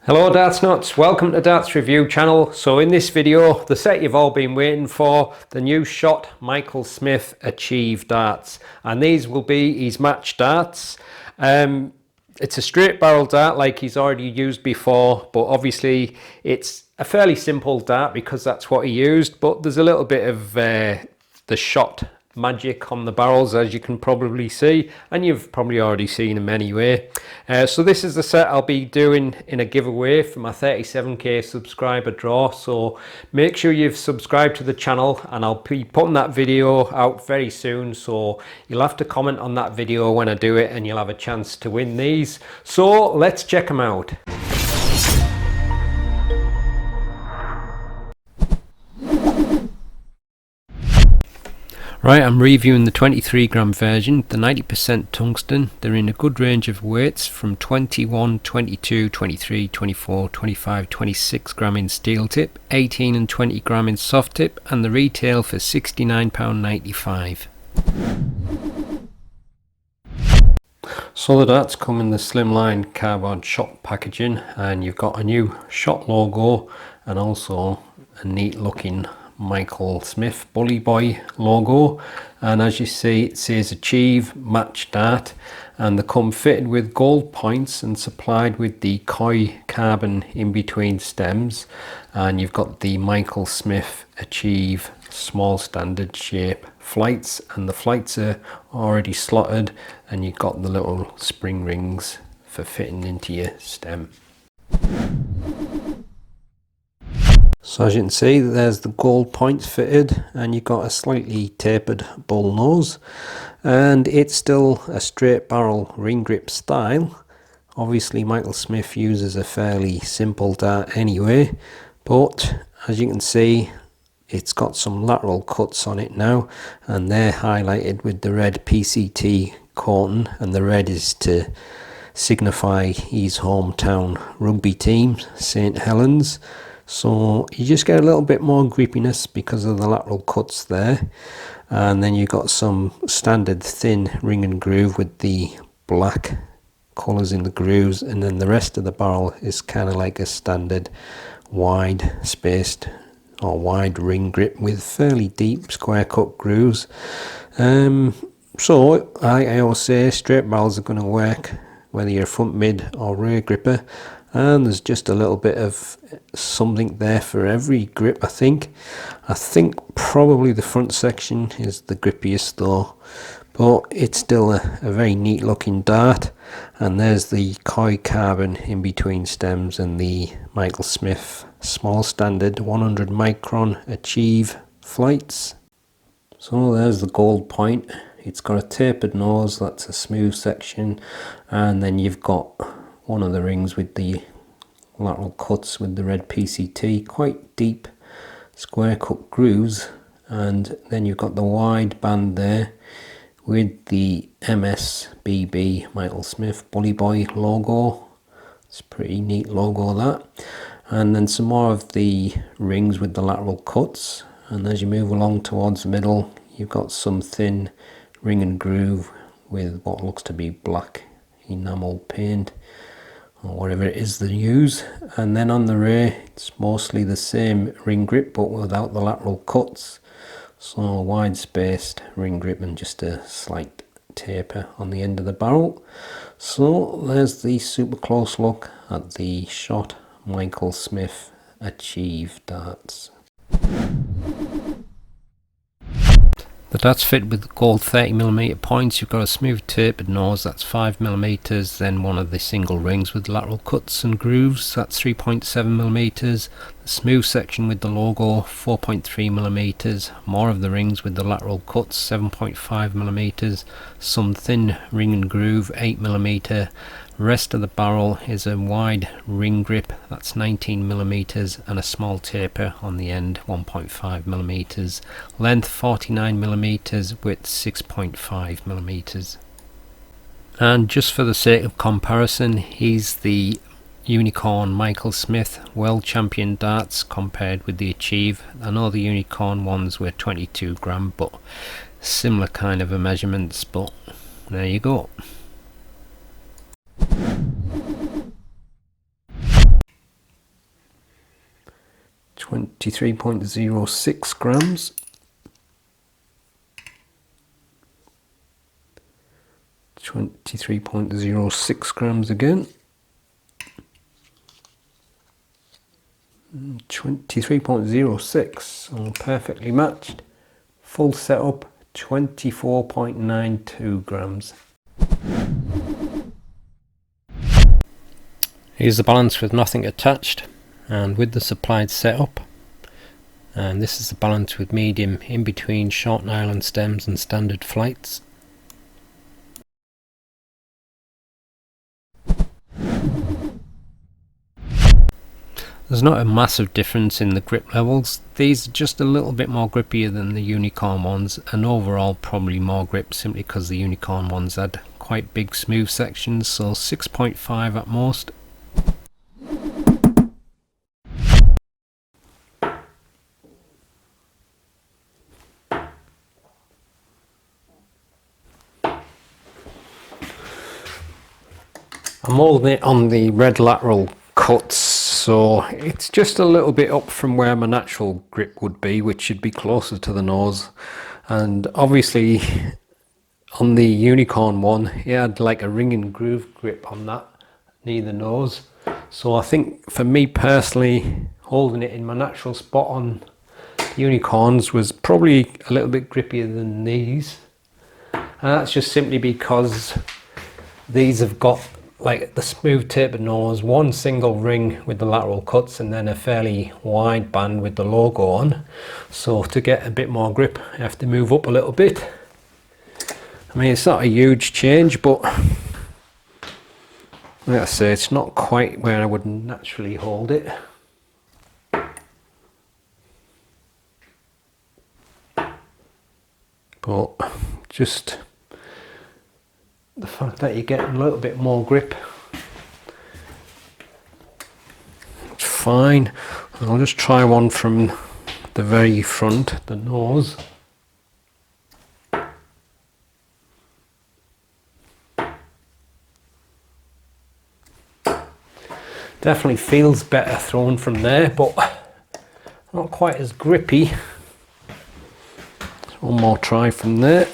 Hello Darts Nuts, welcome to Darts Review channel. So in this video, the set you've all been waiting for, the new Shot Michael Smith Achieve darts. And these will be his match darts. It's a straight barrel dart like he's already used before, but obviously it's a fairly simple dart because that's what he used, but there's a little bit of the Shot magic on the barrels, as you can probably see, and you've probably already seen them anyway. So this is the set I'll be doing in a giveaway for my 37k subscriber draw, so make sure you've subscribed to the channel, and I'll be putting that video out very soon, so you'll have to comment on that video when I do it and you'll have a chance to win these. So let's check them out. Right, I'm reviewing the 23 gram version, the 90% tungsten. They're in a good range of weights from 21, 22, 23, 24, 25, 26 gram in steel tip, 18 and 20 gram in soft tip, and the retail for £69.95. So the darts come in the slimline cardboard Shot packaging, and you've got a new Shot logo and also a neat looking Michael Smith Bully Boy logo, and as you see it says Achieve Match Dart, and they come fitted with gold points and supplied with the Koi carbon in between stems, and you've got the Michael Smith Achieve small standard shape flights, and the flights are already slotted, and you've got the little spring rings for fitting into your stem. So as you can see, there's the gold points fitted, and you've got a slightly tapered bull nose, and it's still a straight barrel ring grip style. Obviously Michael Smith uses a fairly simple dart anyway, but as you can see it's got some lateral cuts on it now, and they're highlighted with the red PCT coating, and the red is to signify his hometown rugby team, St Helens. So you just get a little bit more grippiness because of the lateral cuts there, and then you got some standard thin ring and groove with the black colours in the grooves, and then the rest of the barrel is kind of like a standard wide spaced or wide ring grip with fairly deep square cut grooves. So I always say straight barrels are going to work whether you're a front mid or rear gripper, and there's just a little bit of something there for every grip. I think probably the front section is the grippiest though, but it's still a very neat looking dart. And there's the Koi carbon in between stems and the Michael Smith small standard 100 micron Achieve flights. So there's the gold point. It's got a tapered nose, that's a smooth section, and then you've got one of the rings with the lateral cuts with the red PCT, quite deep square cut grooves, and then you've got the wide band there with the MSBB Michael Smith Bully Boy logo. It's a pretty neat logo that, and then some more of the rings with the lateral cuts, and as you move along towards the middle you've got some thin ring and groove with what looks to be black enamel paint or whatever it is they use, and then on the rear it's mostly the same ring grip but without the lateral cuts, so a wide spaced ring grip and just a slight taper on the end of the barrel. So there's the super close look at the Shot Michael Smith Achieve darts. The darts fit with gold 30mm points. You've got a smooth tapered nose, that's 5mm, then one of the single rings with lateral cuts and grooves, that's 3.7mm, the smooth section with the logo 4.3mm, more of the rings with the lateral cuts 7.5mm, some thin ring and groove 8mm, rest of the barrel is a wide ring grip, that's 19mm, and a small taper on the end 1.5mm, length 49mm, width 6.5mm. And just for the sake of comparison, here's the Unicorn Michael Smith World Champion darts compared with the Achieve. I know the Unicorn ones were 22 gram, but similar kind of a measurements, but there you go. 23.06 grams. 23.06 grams again. 23.06, all perfectly matched. Full setup, 24.92 grams. Here's the balance with nothing attached and with the supplied setup. And this is the balance with medium in between short nylon stems and standard flights. There's not a massive difference in the grip levels. These are just a little bit more grippier than the Unicorn ones, and overall probably more grip simply because the Unicorn ones had quite big smooth sections, so 6.5 at most. I'm holding it on the red lateral cuts, so it's just a little bit up from where my natural grip would be, which should be closer to the nose. And obviously on the Unicorn one, it had like a ring and groove grip on that near the nose. So I think for me personally, holding it in my natural spot on Unicorns was probably a little bit grippier than these. And that's just simply because these have got like the smooth tapered nose, one single ring with the lateral cuts, and then a fairly wide band with the logo on. So to get a bit more grip, I have to move up a little bit. I mean, it's not a huge change, but like I say, it's not quite where I would naturally hold it. But just the fact that you're getting a little bit more grip, it's fine. I'll just try one from the very front, the nose. Definitely feels better thrown from there, but not quite as grippy. One more try from there.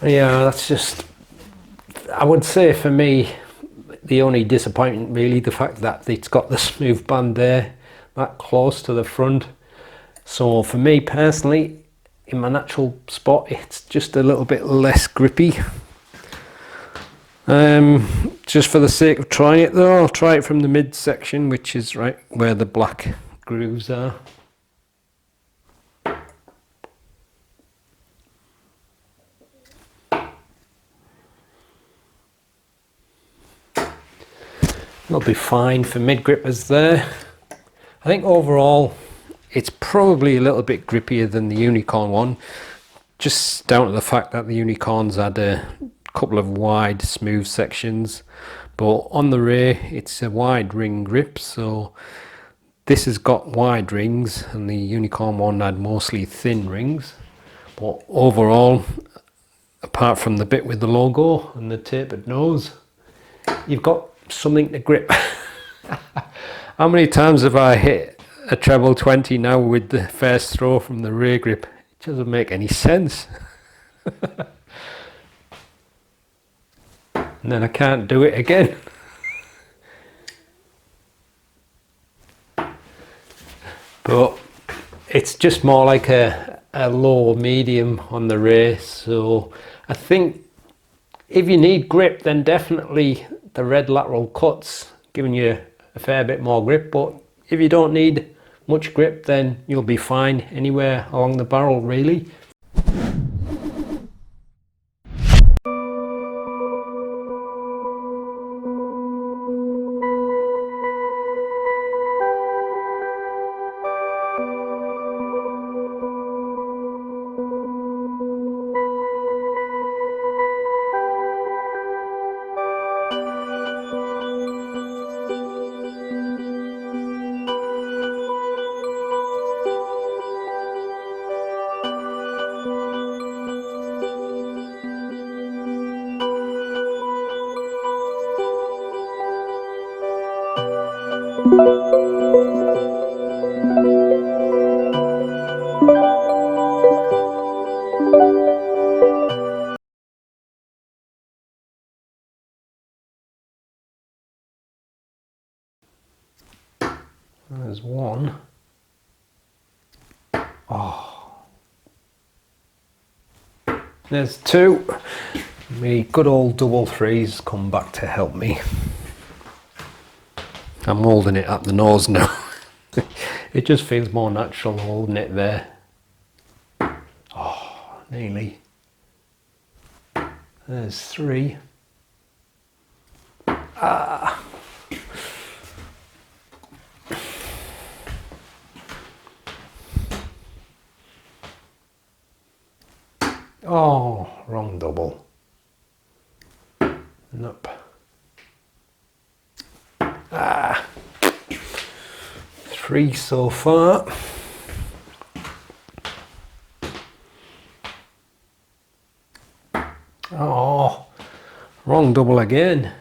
Yeah, that's just, I would say for me, the only disappointment really, the fact that it's got the smooth band there, that close to the front. So for me personally, in my natural spot, it's just a little bit less grippy. Just for the sake of trying it though, I'll try it from the mid section, which is right where the black grooves are. It'll be fine for mid grippers there. I think overall it's probably a little bit grippier than the Unicorn one, just down to the fact that the Unicorns had a couple of wide smooth sections, but on the Ray it's a wide ring grip, so this has got wide rings and the Unicorn one had mostly thin rings. But overall, apart from the bit with the logo and the tapered nose, you've got something to grip. How many times have I hit a treble 20 now with the first throw from the Ray grip? It doesn't make any sense. And then I can't do it again. But it's just more like a low medium on the Ray. So I think if you need grip, then definitely the red lateral cuts giving you a fair bit more grip. But if you don't need much grip, then you'll be fine anywhere along the barrel really. There's one. Oh. There's two. Me good old double threes come back to help me. I'm holding it at the nose now. It just feels more natural holding it there. Oh, nearly. There's three. Ah. Oh, wrong double. Nope. Ah. Three so far. Oh, wrong double again.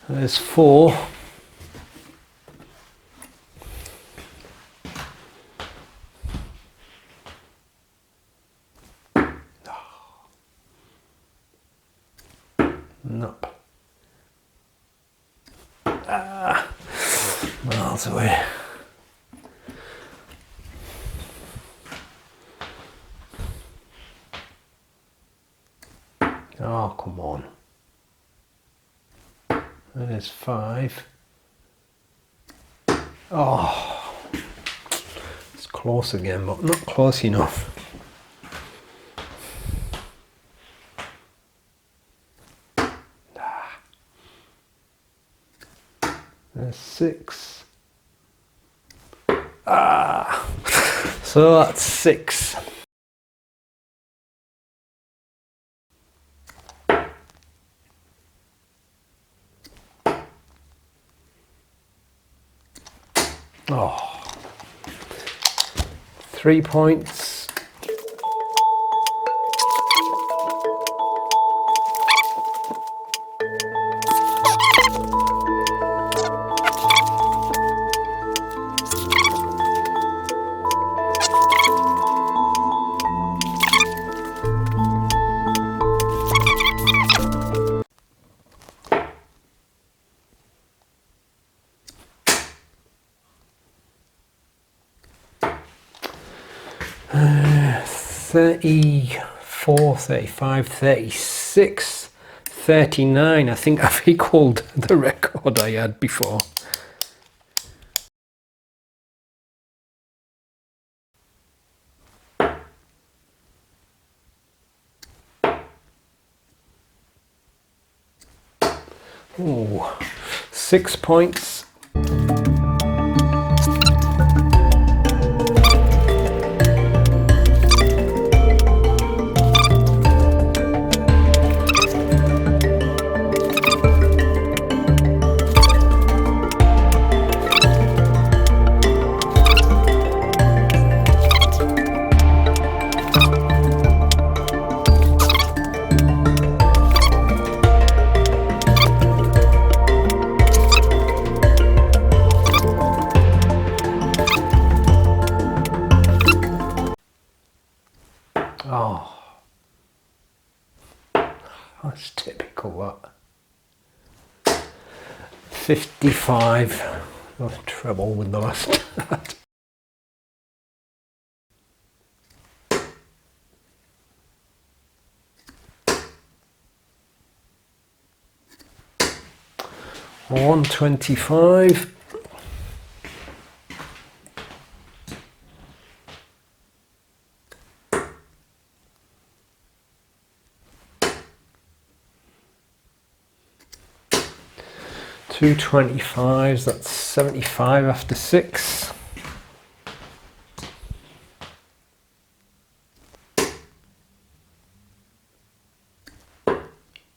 There's four. Nope. Ah, miles away. Oh, come on. There's five. Oh, it's close again, but not close enough. There's six. Ah, so that's six. Oh, 3 points. Uh, 34, 35, 36, 39. I think I've equalled the record I had before. Oh, 6 points. Oh, that's typical, that. 55. No trouble with the last. 125. Two 25s, that's 75 after 6.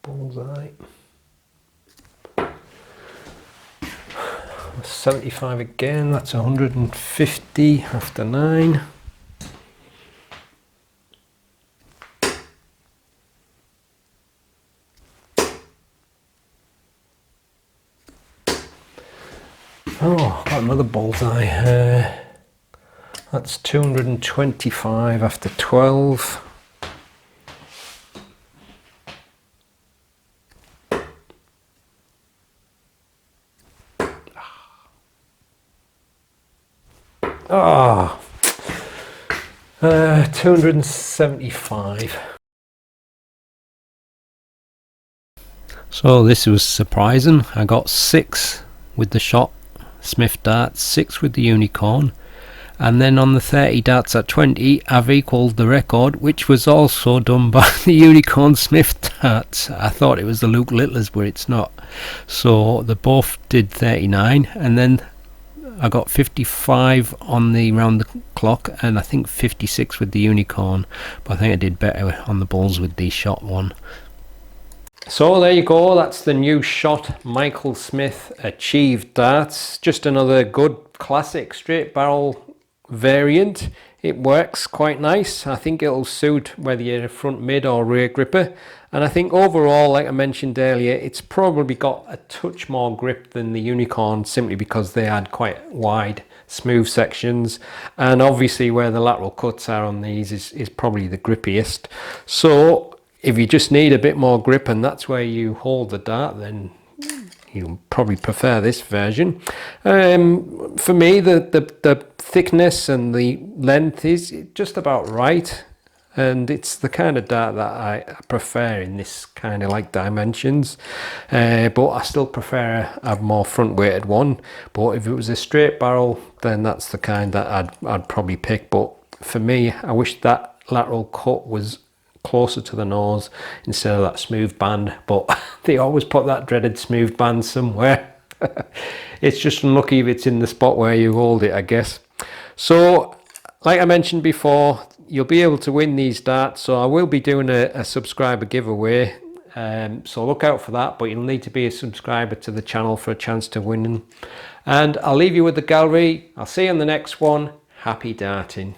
Bullseye. 75 again, that's 150 after 9. Oh, got another bullseye. That's 225 after 12. Oh, 275. So this was surprising. I got 6 with the shot Smith darts, 6 with the unicorn, and then on the 30 darts at 20 I've equalled the record, which was also done by the unicorn Smith darts. I thought it was the Luke Littlers, but it's not. So they both did 39, and then I got 55 on the round the clock, and I think 56 with the unicorn, but I think I did better on the balls with the shot one. So there you go, that's the new shot Michael Smith Achieved darts. Just another good classic straight barrel variant. It works quite nice. I think it'll suit whether you're a front mid or rear gripper, and I think overall, like I mentioned earlier, it's probably got a touch more grip than the unicorn, simply because they had quite wide smooth sections, and obviously where the lateral cuts are on these is probably the grippiest. So if you just need a bit more grip and that's where you hold the dart, then you'll probably prefer this version. For me, the thickness and the length is just about right, and it's the kind of dart that I prefer in this kind of like dimensions, but I still prefer a more front weighted one. But if it was a straight barrel, then that's the kind that I'd probably pick. But for me, I wish that lateral cut was closer to the nose instead of that smooth band, but they always put that dreaded smooth band somewhere. It's just unlucky if it's in the spot where you hold it, I guess. So like I mentioned before, you'll be able to win these darts, so I will be doing a subscriber giveaway, so look out for that, but you'll need to be a subscriber to the channel for a chance to win them. And I'll leave you with the gallery. I'll see you on the next one. Happy darting.